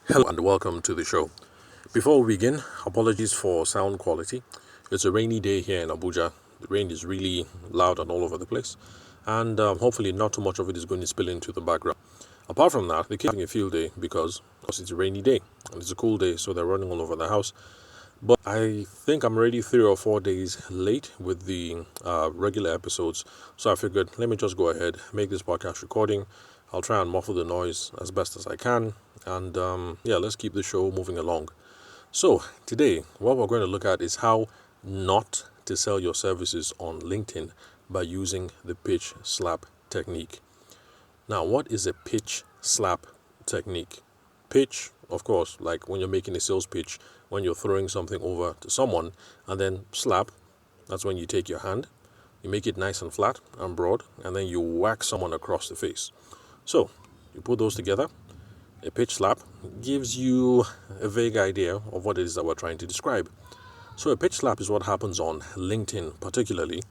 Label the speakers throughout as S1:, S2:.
S1: Hello and welcome to the show. Before we begin, apologies for sound quality. It's a rainy day here in Abuja. The rain is really loud and all over the place, and hopefully not too much of it is going to spill into the background. Apart from that, the kids are having a field day because it's a rainy day and it's a cool day, so they're running all over the house. But I think I'm already 3 or 4 days late with the regular episodes, so I figured let me just go ahead, make this podcast recording. I'll try and muffle the noise as best as I can, and let's keep the show moving along. So, today, what we're going to look at is how not to sell your services on LinkedIn by using the pitch slap technique. Now, what is a pitch slap technique? Pitch, of course, like when you're making a sales pitch, when you're throwing something over to someone, and then slap, that's when you take your hand, you make it nice and flat and broad, and then you whack someone across the face. So, you put those together. A pitch slap gives you a vague idea of what it is that we're trying to describe. So, a pitch slap is what happens on LinkedIn, particularly,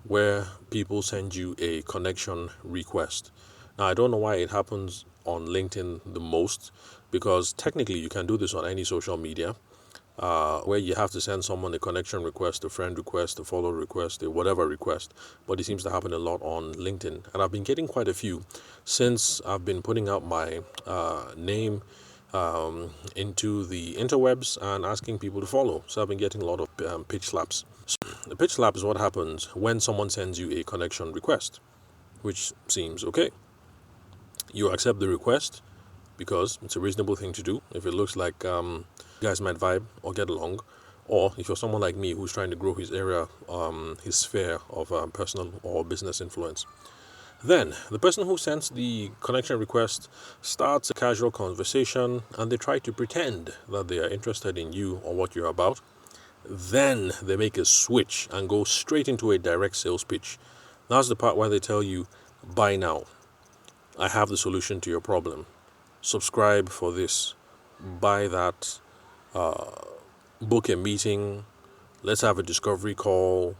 S1: where people send you a connection request. Now, I don't know why it happens on LinkedIn the most, because technically you can do this on any social media, where you have to send someone a connection request, a friend request, a follow request, a whatever request. But it seems to happen a lot on LinkedIn. And I've been getting quite a few since I've been putting out my name into the interwebs and asking people to follow. So I've been getting a lot of pitch slaps. So the pitch slap is what happens when someone sends you a connection request, which seems okay. You accept the request because it's a reasonable thing to do if it looks like you guys might vibe or get along, or if you're someone like me who's trying to grow his area, his sphere of personal or business influence. Then the person who sends the connection request starts a casual conversation and they try to pretend that they are interested in you or what you're about. Then they make a switch and go straight into a direct sales pitch. That's the part where they tell you, buy now. I have the solution to your problem. Subscribe for this. Buy that. Book a meeting. Let's have a discovery call.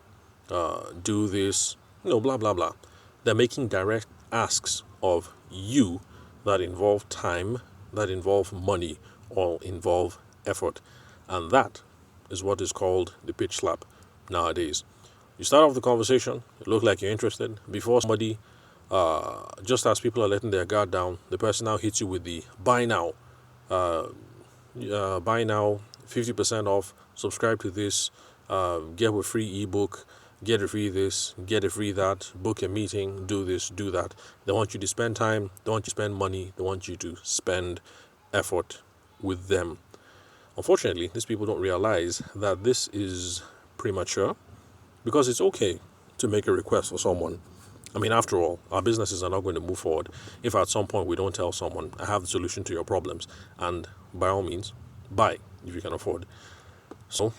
S1: Do this. Blah, blah, blah. They're making direct asks of you that involve time, that involve money, or involve effort. And that is what is called the pitch slap nowadays. You start off the conversation, you look like you're interested. Before somebody, just as people are letting their guard down, the person now hits you with the buy now. Buy now, 50% off, subscribe to this, get a free ebook, get a free this, get a free that, book a meeting, do this, do that. They want you to spend time, they want you to spend money, they want you to spend effort with them. Unfortunately, these people don't realize that this is premature, because it's okay to make a request for someone. I mean, after all, our businesses are not going to move forward if at some point we don't tell someone, I have the solution to your problems, and by all means, buy if you can afford. So,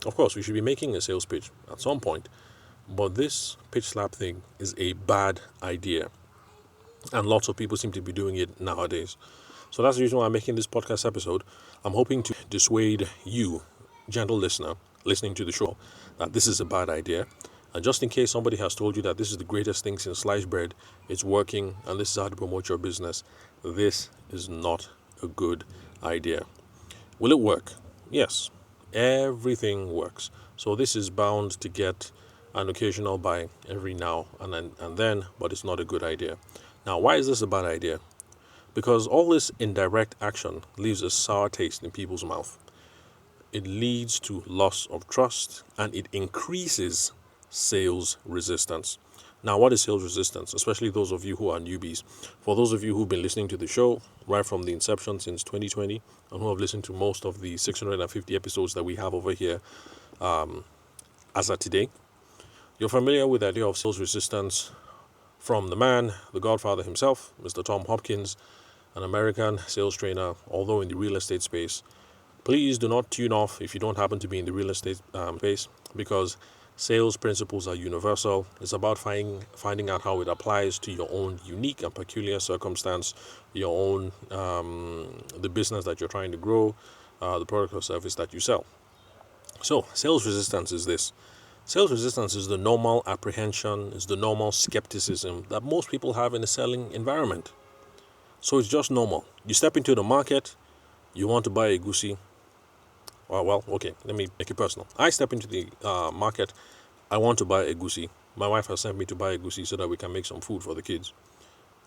S1: of course, we should be making a sales pitch at some point, but this pitch slap thing is a bad idea, and lots of people seem to be doing it nowadays. So that's the reason why I'm making this podcast episode. I'm hoping to dissuade you, gentle listener, listening to the show, that this is a bad idea. And just in case somebody has told you that this is the greatest thing since sliced bread, it's working, and this is how to promote your business, this is not a good idea. Will it work? Yes. Everything works. So this is bound to get an occasional buy every now and then, but it's not a good idea. Now, why is this a bad idea? Because all this indirect action leaves a sour taste in people's mouth. It leads to loss of trust, and it increases sales resistance. Now, what is sales resistance? Especially those of you who are newbies. For those of you who've been listening to the show right from the inception since 2020, and who have listened to most of the 650 episodes that we have over here as of today, you're familiar with the idea of sales resistance from the man, the godfather himself, Mr. Tom Hopkins, an American sales trainer, although in the real estate space. Please do not tune off if you don't happen to be in the real estate space, because sales principles are universal. It's about finding out how it applies to your own unique and peculiar circumstance, your own the business that you're trying to grow, the product or service that you sell. So, sales resistance is this. Sales resistance is the normal apprehension, is the normal skepticism that most people have in a selling environment. So it's just normal. You step into the market, You want to buy a goosey? Well, okay, let me make it personal. I step into the market. I want to buy a goosey. My wife has sent me to buy a goosey so that we can make some food for the kids.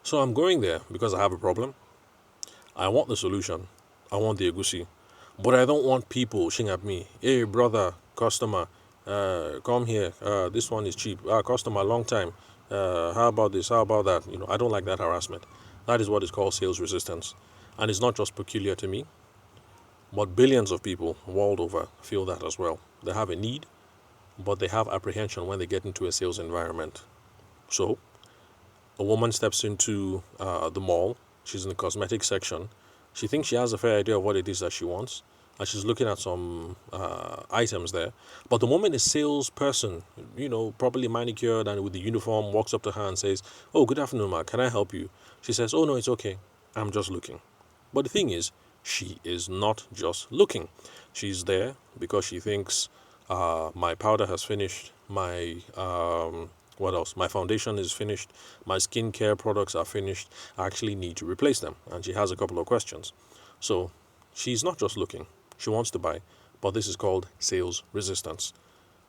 S1: So I'm going there because I have a problem. I want the solution. I want the egusi. But I don't want people shouting at me, hey, brother, customer, come here. This one is cheap. Customer, long time. How about this? How about that? I don't like that harassment. That is what is called sales resistance. And it's not just peculiar to me, but billions of people world over feel that as well. They have a need, but they have apprehension when they get into a sales environment. So, a woman steps into the mall. She's in the cosmetics section. She thinks she has a fair idea of what it is that she wants. And she's looking at some items there. But the moment a salesperson, properly manicured and with the uniform, walks up to her and says, "Oh, good afternoon, ma. Can I help you?" She says, "Oh, no, it's okay. I'm just looking." But the thing is, she is not just looking. She's there because she thinks my powder has finished, my what else? My foundation is finished, my skincare products are finished. I actually need to replace them. And she has a couple of questions. So she's not just looking, she wants to buy, but this is called sales resistance.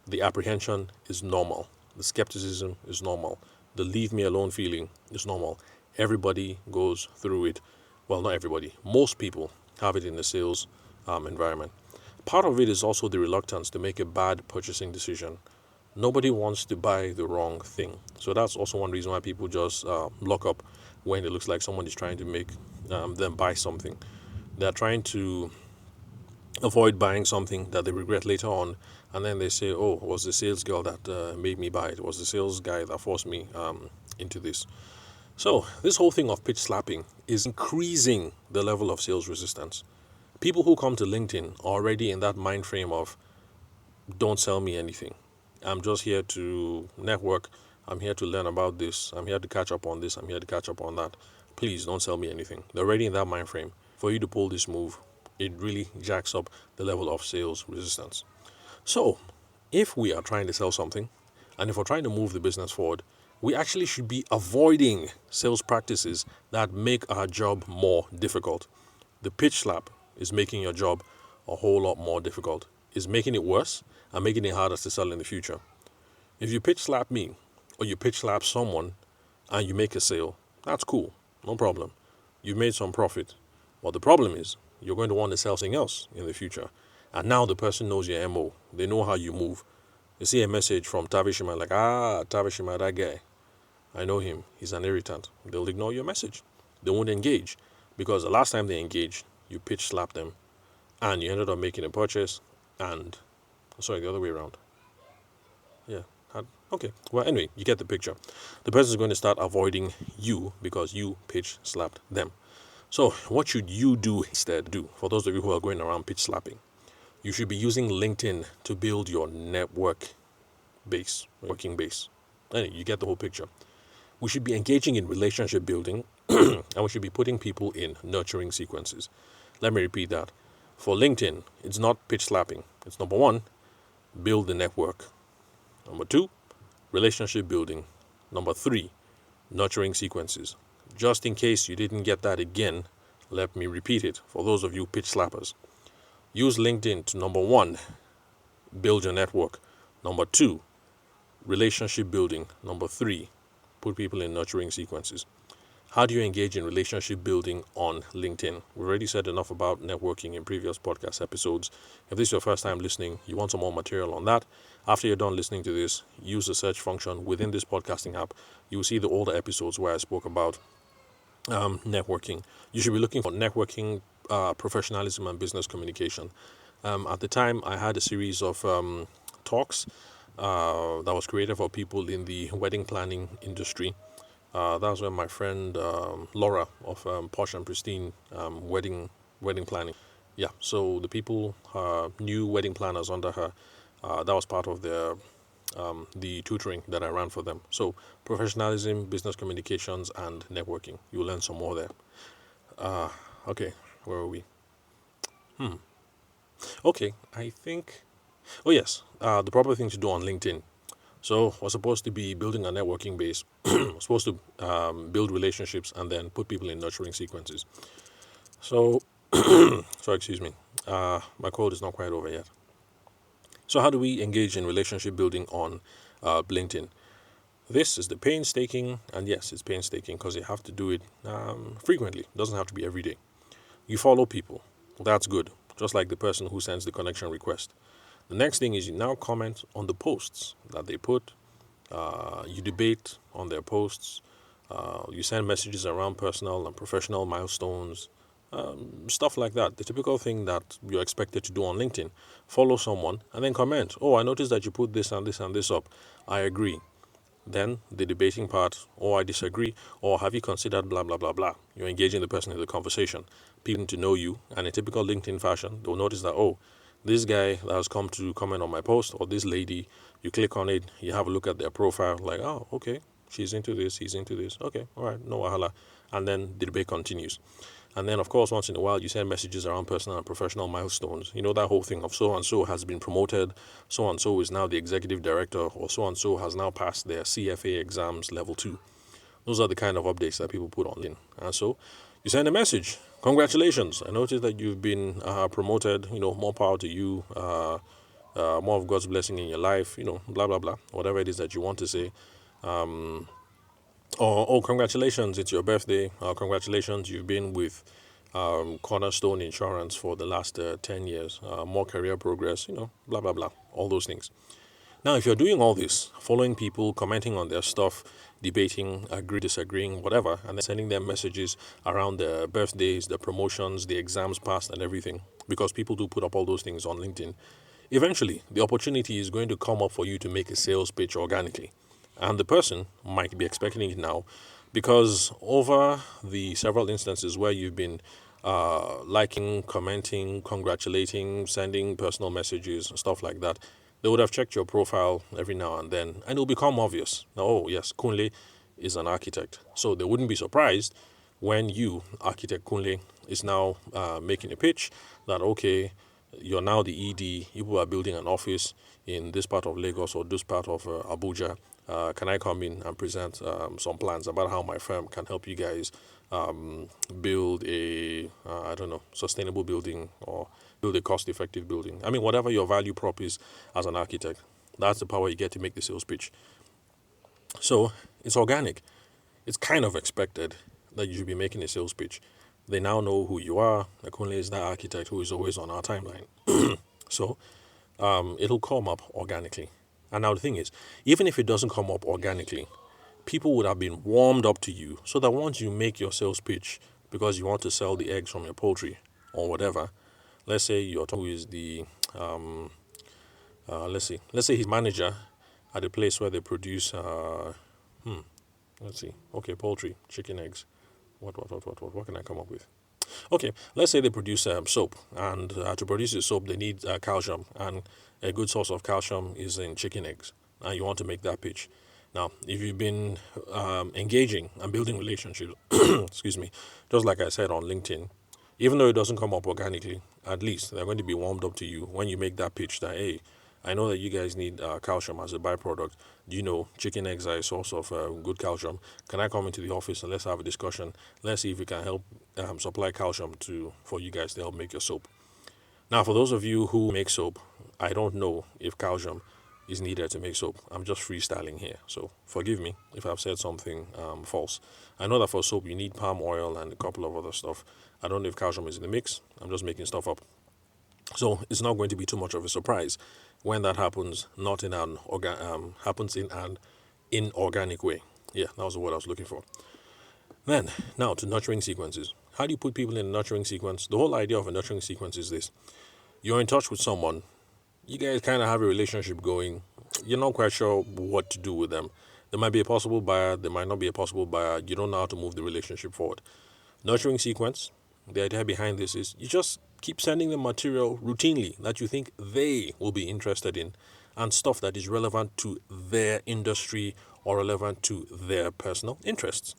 S1: The apprehension is normal, the skepticism is normal, the leave me alone feeling is normal. Everybody goes through it. Well, not everybody, most people have it in the sales environment. Part of it is also the reluctance to make a bad purchasing decision. Nobody wants to buy the wrong thing. So that's also one reason why people just lock up when it looks like someone is trying to make them buy something. They're trying to avoid buying something that they regret later on, and then they say, "Oh, it was the sales girl that made me buy it. It was the sales guy that forced me into this." So this whole thing of pitch slapping is increasing the level of sales resistance. People who come to LinkedIn are already in that mind frame of, don't sell me anything. I'm just here to network. I'm here to learn about this. I'm here to catch up on this. I'm here to catch up on that. Please don't sell me anything. They're already in that mind frame. For you to pull this move, it really jacks up the level of sales resistance. So, if we are trying to sell something, and if we're trying to move the business forward, we actually should be avoiding sales practices that make our job more difficult. The pitch slap is making your job a whole lot more difficult. It's making it worse and making it harder to sell in the future. If you pitch slap me or you pitch slap someone and you make a sale, that's cool, no problem. You've made some profit. But the problem is you're going to want to sell something else in the future. And now the person knows your MO. They know how you move. They see a message from Tavishima like, Tavishima, that guy. I know him. He's an irritant. They'll ignore your message. They won't engage because the last time they engaged, you pitch slapped them and you ended up making a purchase and, sorry, the other way around. Yeah. Okay. Well, anyway, you get the picture. The person is going to start avoiding you because you pitch slapped them. So, what should you do instead? For those of you who are going around pitch slapping, you should be using LinkedIn to build your network base, working base. Anyway, you get the whole picture. We should be engaging in relationship building and we should be putting people in nurturing sequences. Let me repeat that. For LinkedIn, it's not pitch slapping. It's number one, build the network. Number two, relationship building. Number three, nurturing sequences. Just in case you didn't get that again, let me repeat it for those of you pitch slappers. Use LinkedIn to, number one, build your network. Number two, relationship building. Number three, put people in nurturing sequences. How do you engage in relationship building on LinkedIn? We've already said enough about networking in previous podcast episodes. If this is your first time listening, you want some more material on that, after you're done listening to this, use the search function within this podcasting app. You will see the older episodes where I spoke about networking. You should be looking for networking, professionalism, and business communication. At the time, I had a series of talks that was created for people in the wedding planning industry. That was when my friend Laura of Posh and Pristine wedding planning. Yeah, so the people, new wedding planners under her, that was part of the tutoring that I ran for them. So professionalism, business communications, and networking. You'll learn some more there. Okay, where are we? Okay, I think. Oh yes, the proper thing to do on LinkedIn. So we're supposed to be building a networking base. We're supposed to build relationships and then put people in nurturing sequences. So So excuse me. My cold is not quite over yet. So how do we engage in relationship building on LinkedIn? This is the painstaking, and yes, it's painstaking because you have to do it frequently. It doesn't have to be every day. You follow people. That's good. Just like the person who sends the connection request. The next thing is you now comment on the posts that they put. You debate on their posts. You send messages around personal and professional milestones, stuff like that. The typical thing that you're expected to do on LinkedIn. Follow someone and then comment. Oh, I noticed that you put this and this and this up. I agree. Then the debating part, or I disagree, or have you considered blah, blah, blah, blah. You're engaging the person in the conversation. People to know you, and in typical LinkedIn fashion, they'll notice that, oh, this guy that has come to comment on my post, or this lady, you click on it, you have a look at their profile, like, oh, okay, she's into this, he's into this, okay, all right, no wahala. And then the debate continues. And then, of course, once in a while, you send messages around personal and professional milestones. You know, that whole thing of so and so has been promoted, so and so is now the executive director, or so and so has now passed their CFA exams level 2. Those are the kind of updates that people put on LinkedIn. And so you send a message. Congratulations. I noticed that you've been promoted, more power to you, more of God's blessing in your life, blah, blah, blah, whatever it is that you want to say. Or, oh, congratulations, it's your birthday. Congratulations, you've been with Cornerstone Insurance for the last 10 years. More career progress, blah, blah, blah. All those things. Now, if you're doing all this, following people, commenting on their stuff, debating, agree, disagreeing, whatever, and then sending them messages around their birthdays, their promotions, the exams passed, and everything, because people do put up all those things on LinkedIn, eventually the opportunity is going to come up for you to make a sales pitch organically. And the person might be expecting it now because over the several instances where you've been liking, commenting, congratulating, sending personal messages, stuff like that, they would have checked your profile every now and then, and it'll become obvious. Now, oh, yes, Kunle is an architect. So they wouldn't be surprised when you, Architect Kunle, is now making a pitch that, okay, you're now the ED, you are building an office in this part of Lagos or this part of Abuja. Can I come in and present some plans about how my firm can help you guys build a, sustainable building or build a cost-effective building? I mean, whatever your value prop is as an architect, that's the power you get to make the sales pitch. So it's organic. It's kind of expected that you should be making a sales pitch. They now know who you are. Akunle is that architect who is always on our timeline. So it'll come up organically. And now the thing is, even if it doesn't come up organically, people would have been warmed up to you so that once you make your sales pitch because you want to sell the eggs from your poultry or whatever, let's say your who is the let's say he's manager at a place where they produce poultry, chicken, eggs. What can I come up with? Okay, let's say they produce soap, and to produce the soap, they need calcium, and a good source of calcium is in chicken eggs, and you want to make that pitch. Now, if you've been engaging and building relationships, excuse me, just like I said on LinkedIn, even though it doesn't come up organically, at least they're going to be warmed up to you when you make that pitch that, hey, I know that you guys need calcium as a byproduct. Do you know chicken eggs are a source of good calcium? Can I come into the office and let's have a discussion? Let's see if we can help supply calcium for you guys to help make your soap. Now, for those of you who make soap, I don't know if calcium is needed to make soap. I'm just freestyling here, so forgive me if I've said something false. I know that for soap you need palm oil and a couple of other stuff. I don't know if calcium is in the mix. I'm just making stuff up. So it's not going to be too much of a surprise when that happens, not in an happens in an inorganic way. Yeah, that was the word I was looking for. Then, now to nurturing sequences. How do you put people in a nurturing sequence? The whole idea of a nurturing sequence is this. You're in touch with someone. You guys kind of have a relationship going. You're not quite sure what to do with them. There might be a possible buyer. There might not be a possible buyer. You don't know how to move the relationship forward. Nurturing sequence. The idea behind this is you just keep sending them material routinely that you think they will be interested in and stuff that is relevant to their industry or relevant to their personal interests.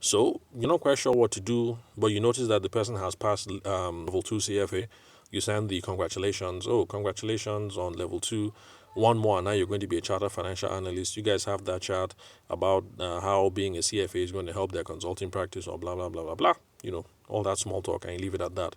S1: So you're not quite sure what to do, but you notice that the person has passed level 2 CFA. You send the congratulations. Oh, congratulations on level 2. One more, now you're going to be a chartered financial analyst. You guys have that chat about how being a CFA is going to help their consulting practice or blah, blah, blah, blah, blah. All that small talk, and you leave it at that.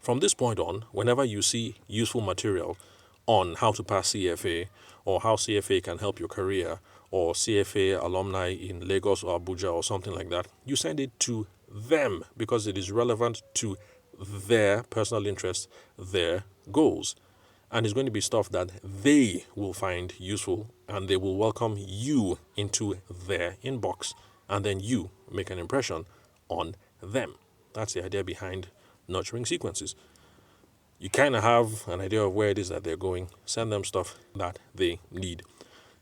S1: From this point on, whenever you see useful material on how to pass CFA or how CFA can help your career or CFA alumni in Lagos or Abuja or something like that, you send it to them because it is relevant to their personal interests, their goals. And it's going to be stuff that they will find useful and they will welcome you into their inbox. And then you make an impression on them. That's the idea behind nurturing sequences. You kind of have an idea of where it is that they're going. Send them stuff that they need.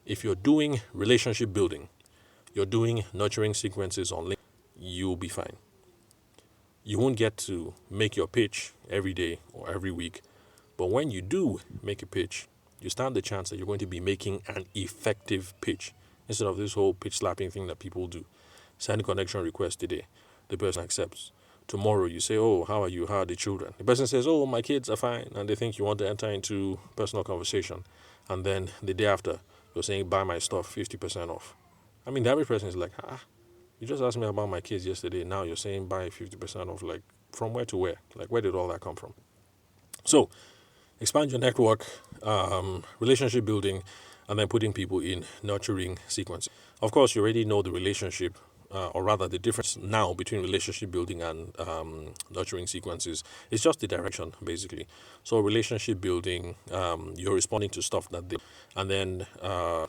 S1: If you're doing relationship building, you're doing nurturing sequences on LinkedIn, you'll be fine. You won't get to make your pitch every day or every week. But when you do make a pitch, you stand the chance that you're going to be making an effective pitch instead of this whole pitch slapping thing that people do. Send a connection request today. The person accepts. Tomorrow you say, oh, how are you? How are the children? The person says, oh, my kids are fine. And they think you want to enter into personal conversation. And then the day after, you're saying, buy my stuff 50% off. I mean, the average person is like, you just asked me about my kids yesterday. Now you're saying buy 50% off. Like, from where to where? Like, where did all that come from? So, expand your network, relationship building, and then putting people in nurturing sequences. Of course, you already know the relationship, or rather the difference now between relationship building and nurturing sequences. It's just the direction, basically. So relationship building, you're responding to stuff that they, and then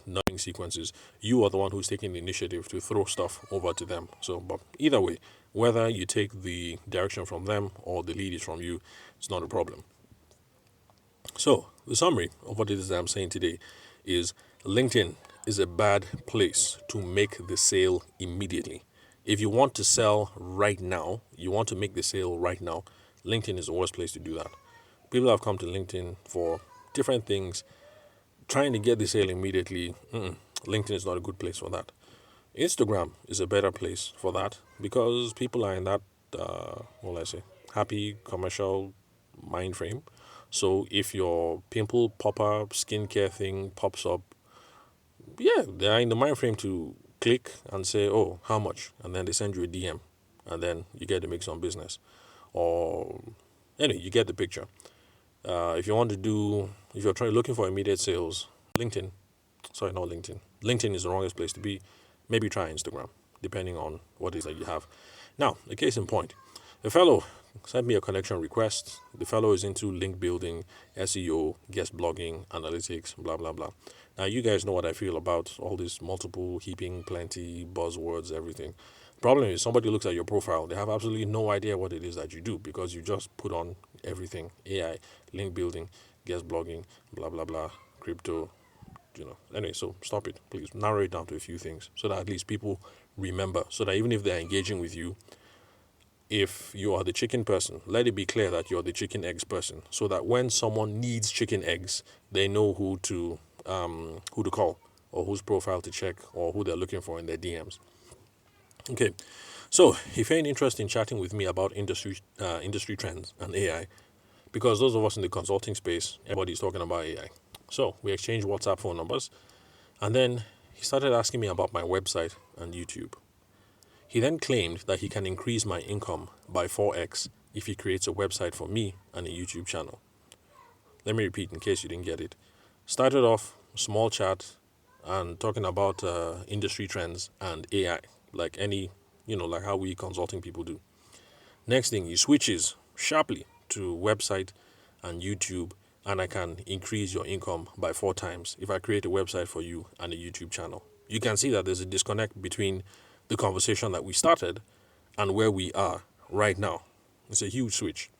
S1: nurturing sequences, you are the one who's taking the initiative to throw stuff over to them. So, but either way, whether you take the direction from them or the lead is from you, it's not a problem. So, the summary of what it is that I'm saying today is LinkedIn is a bad place to make the sale immediately. If you want to sell right now, you want to make the sale right now, LinkedIn is the worst place to do that. People have come to LinkedIn for different things, trying to get the sale immediately. LinkedIn is not a good place for that. Instagram is a better place for that because people are in that, happy commercial mind frame. So if your pimple pop-up skincare thing pops up, they're in the mind frame to click and say, oh, how much? And then they send you a DM and then you get to make some business. Or anyway, you get the picture. If you're looking for immediate sales, LinkedIn is the wrongest place to be. Maybe try Instagram, depending on what it is that you have. Now, a case in point, a fellow sent me a connection request. The fellow is into link building, SEO, guest blogging, analytics, blah, blah, blah. Now, you guys know what I feel about all this multiple, heaping, plenty, buzzwords, everything. The problem is somebody looks at your profile, they have absolutely no idea what it is that you do because you just put on everything, AI, link building, guest blogging, blah, blah, blah, crypto, Anyway, so stop it, please. Narrow it down to a few things so that at least people remember, so that even if they're engaging with you, if you are the chicken person, let it be clear that you're the chicken eggs person, so that when someone needs chicken eggs, they know who to call or whose profile to check or who they're looking for in their DMs. Okay, so if you're interested in chatting with me about industry trends and AI, because those of us in the consulting space, everybody's talking about AI. So we exchanged WhatsApp phone numbers, and then he started asking me about my website and YouTube. He then claimed that he can increase my income by 4x if he creates a website for me and a YouTube channel. Let me repeat in case you didn't get it. Started off small chat and talking about industry trends and AI, like like how we consulting people do. Next thing, he switches sharply to website and YouTube, and I can increase your income by 4 times if I create a website for you and a YouTube channel. You can see that there's a disconnect between the conversation that we started and where we are right now. It's a huge switch.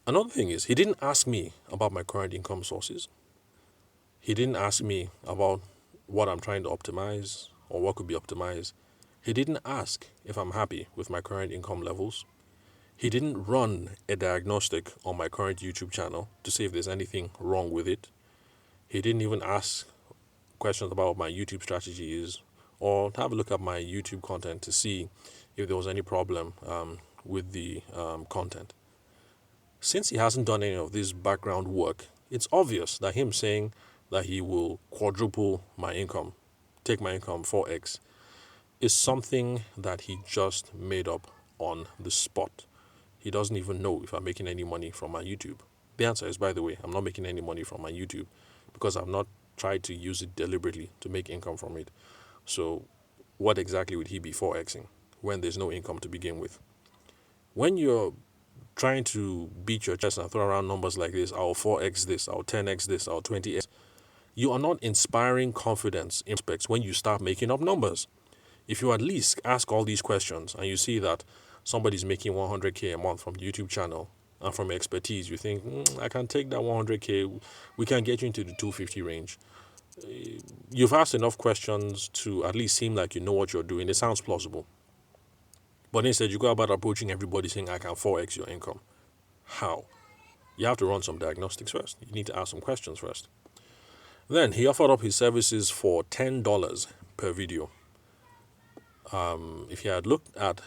S1: Another thing is, he didn't ask me about my current income sources. He didn't ask me about what I'm trying to optimize or what could be optimized. He didn't ask if I'm happy with my current income levels. He didn't run a diagnostic on my current YouTube channel to see if there's anything wrong with it. He didn't even ask questions about what my YouTube strategy is, or have a look at my YouTube content to see if there was any problem with the content. Since he hasn't done any of this background work, it's obvious that him saying that he will quadruple my income, take my income 4x, is something that he just made up on the spot. he doesn't even know if I'm making any money from my YouTube. The answer is, by the way, I'm not making any money from my YouTube because I've not tried to use it deliberately to make income from it. So what exactly would he be 4xing when there's no income to begin with? When you're trying to beat your chest and throw around numbers like this, I'll 4x this, I'll 10x this, I'll 20x, you are not inspiring confidence in prospects when you start making up numbers. If you at least ask all these questions and you see that somebody's making 100K a month from the YouTube channel and from expertise, you think, I can take that 100K, we can get you into the 250 range. You've asked enough questions to at least seem like you know what you're doing. It sounds plausible. But instead, you go about approaching everybody saying, I can 4x your income. How? You have to run some diagnostics first. You need to ask some questions first. Then he offered up his services for $10 per video. If you had looked at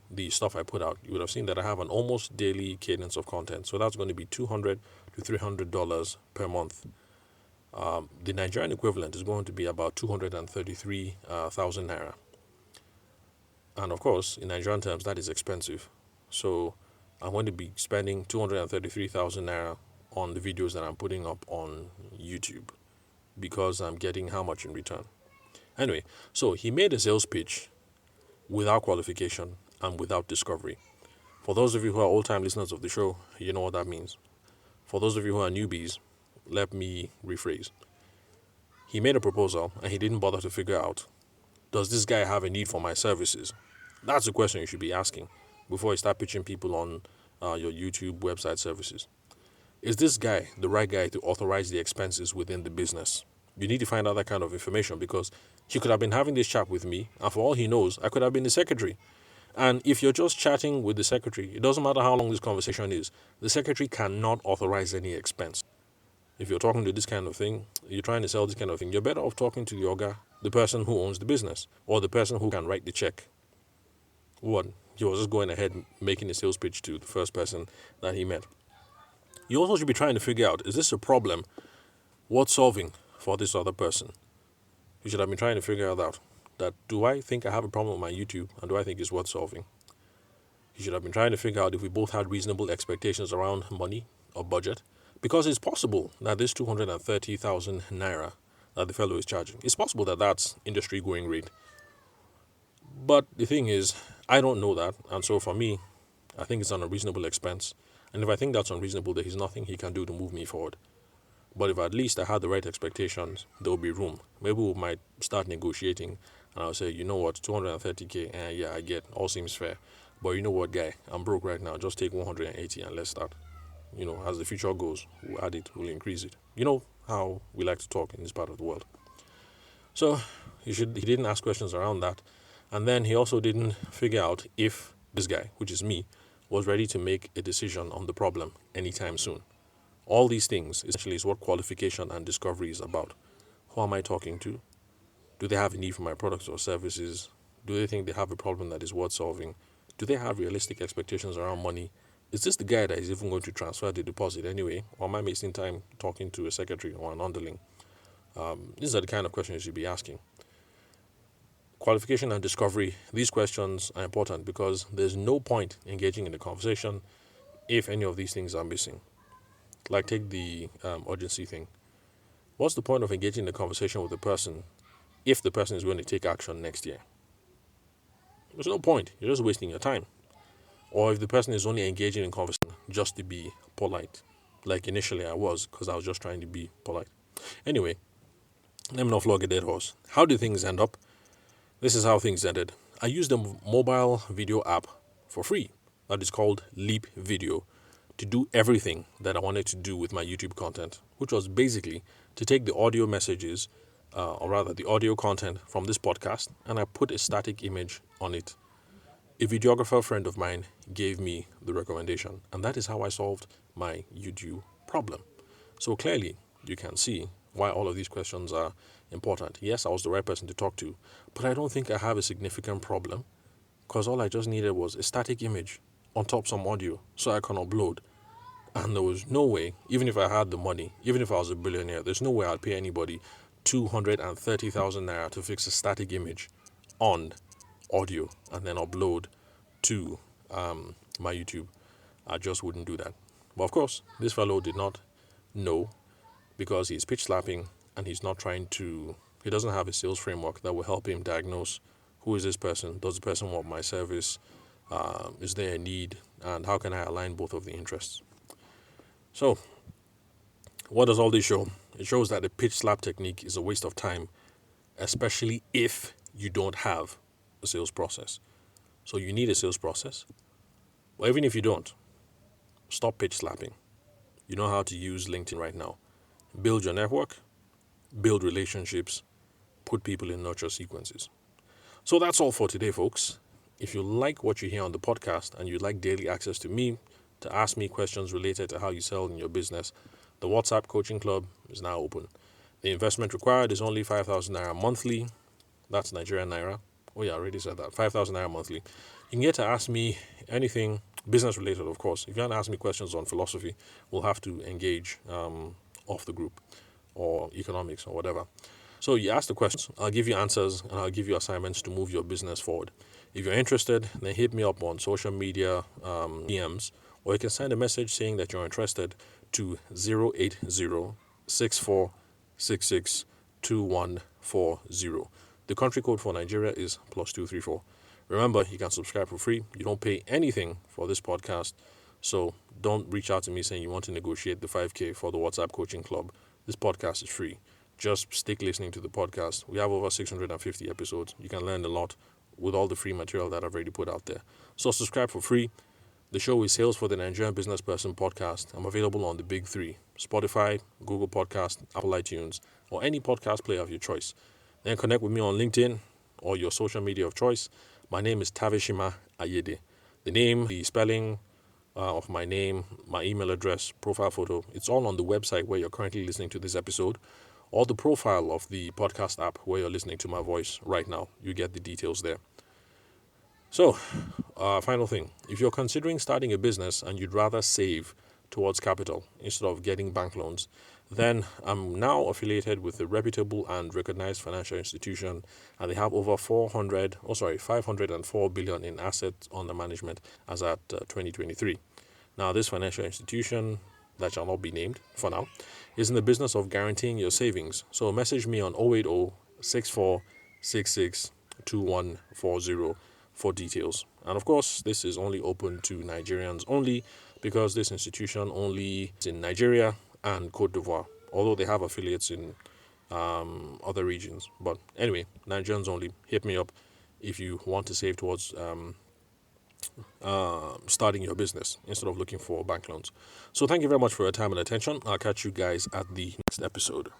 S1: the stuff I put out, you would have seen that I have an almost daily cadence of content. So that's going to be $200 to $300 per month. The Nigerian equivalent is going to be about 233,000 naira. And of course, in Nigerian terms, that is expensive. So I'm going to be spending 233,000 naira on the videos that I'm putting up on YouTube because I'm getting how much in return. Anyway, so he made a sales pitch without qualification and without discovery. For those of you who are old-time listeners of the show, you know what that means. For those of you who are newbies, let me rephrase. He made a proposal and he didn't bother to figure out, does this guy have a need for my services? That's the question you should be asking before you start pitching people on your YouTube website services. Is this guy the right guy to authorize the expenses within the business? You need to find out that kind of information because he could have been having this chat with me, and for all he knows, I could have been the secretary. And if you're just chatting with the secretary, it doesn't matter how long this conversation is, the secretary cannot authorize any expense. If you're talking to this kind of thing, you're trying to sell this kind of thing, you're better off talking to your guy, the person who owns the business, or the person who can write the check. What? He was just going ahead making a sales pitch to the first person that he met. You also should be trying to figure out, is this a problem worth solving for this other person? You should have been trying to figure out that, do I think I have a problem with my YouTube and do I think it's worth solving? You should have been trying to figure out if we both had reasonable expectations around money or budget, because it's possible that this 230,000 naira that the fellow is charging, it's possible that that's industry going rate. But the thing is, I don't know that, and so for me, I think it's an unreasonable expense. And if I think that's unreasonable, there is nothing he can do to move me forward. But if at least I had the right expectations, there will be room. Maybe we might start negotiating, and I'll say, you know what, 230K, yeah, I get, all seems fair. But you know what, guy, I'm broke right now. Just take 180 and let's start. You know, as the future goes, we'll add it, we'll increase it. You know how we like to talk in this part of the world. So he didn't ask questions around that. And then he also didn't figure out if this guy, which is me, was ready to make a decision on the problem anytime soon. All these things essentially is what qualification and discovery is about. Who am I talking to? Do they have a need for my products or services? Do they think they have a problem that is worth solving? Do they have realistic expectations around money? Is this the guy that is even going to transfer the deposit anyway? Or am I wasting time talking to a secretary or an underling? These are the kind of questions you should be asking. Qualification and discovery, these questions are important because there's no point engaging in the conversation if any of these things are missing. Like take the urgency thing. What's the point of engaging in the conversation with the person if the person is going to take action next year? There's no point. You're just wasting your time. Or if the person is only engaging in conversation just to be polite, like initially I was, because I was just trying to be polite. Anyway, let me not flog a dead horse. How do things end up? This is how things ended. I used a mobile video app for free that is called Leap Video to do everything that I wanted to do with my YouTube content, which was basically to take the audio messages, or rather the audio content from this podcast, and I put a static image on it. A videographer friend of mine gave me the recommendation, and that is how I solved my YouTube problem. So clearly, you can see why all of these questions are important. Yes, I was the right person to talk to, but I don't think I have a significant problem because all I just needed was a static image on top some audio so I can upload. And there was no way, even if I had the money, even if I was a billionaire, there's no way I'd pay anybody 230,000 naira to fix a static image on audio and then upload to my YouTube. I just wouldn't do that. But of course, this fellow did not know, because he's pitch slapping and he doesn't have a sales framework that will help him diagnose who is this person, does the person want my service, is there a need, and how can I align both of the interests. So, what does all this show? It shows that the pitch slap technique is a waste of time, especially if you don't have a sales process. So you need a sales process. But even if you don't, stop pitch slapping. You know how to use LinkedIn right now. Build your network, build relationships, put people in nurture sequences. So that's all for today, folks. If you like what you hear on the podcast and you'd like daily access to me to ask me questions related to how you sell in your business, the WhatsApp Coaching Club is now open. The investment required is only 5,000 Naira monthly. That's Nigerian Naira. Oh yeah, I already said that. 5,000 Naira monthly. You can get to ask me anything business related, of course. If you want to ask me questions on philosophy, we'll have to engage off the group, or economics, or whatever. So you ask the questions, I'll give you answers, and I'll give you assignments to move your business forward. If you're interested, then hit me up on social media DMs, or you can send a message saying that you're interested to 080-6466-2140. The country code for Nigeria is +234. Remember, you can subscribe for free. You don't pay anything for this podcast, so don't reach out to me saying you want to negotiate the 5K for the WhatsApp Coaching Club. This podcast is free. Just stick listening to the podcast. We have over 650 episodes. You can learn a lot with all the free material that I've already put out there. So subscribe for free. The show is Sales for the Nigerian Business Person podcast. I'm available on the big three: Spotify, Google Podcast, Apple iTunes, or any podcast player of your choice. Then connect with me on LinkedIn or your social media of choice. My name is Tavishima Ayede. The name, the spelling of my name, my email address, profile photo, it's all on the website where you're currently listening to this episode, or the profile of the podcast app where you're listening to my voice right now. You get the details there. So, final thing. If you're considering starting a business and you'd rather save towards capital instead of getting bank loans, then I'm now affiliated with a reputable and recognized financial institution, and they have over 504 billion in assets under management as at 2023. Now, this financial institution, that shall not be named for now, is in the business of guaranteeing your savings. So message me on 080-6466-2140 for details. And of course, this is only open to Nigerians only, because this institution only is in Nigeria and Cote d'Ivoire, although they have affiliates in other regions. But anyway, Nigerians only. Hit me up if you want to save towards starting your business instead of looking for bank loans. So thank you very much for your time and attention. I'll catch you guys at the next episode.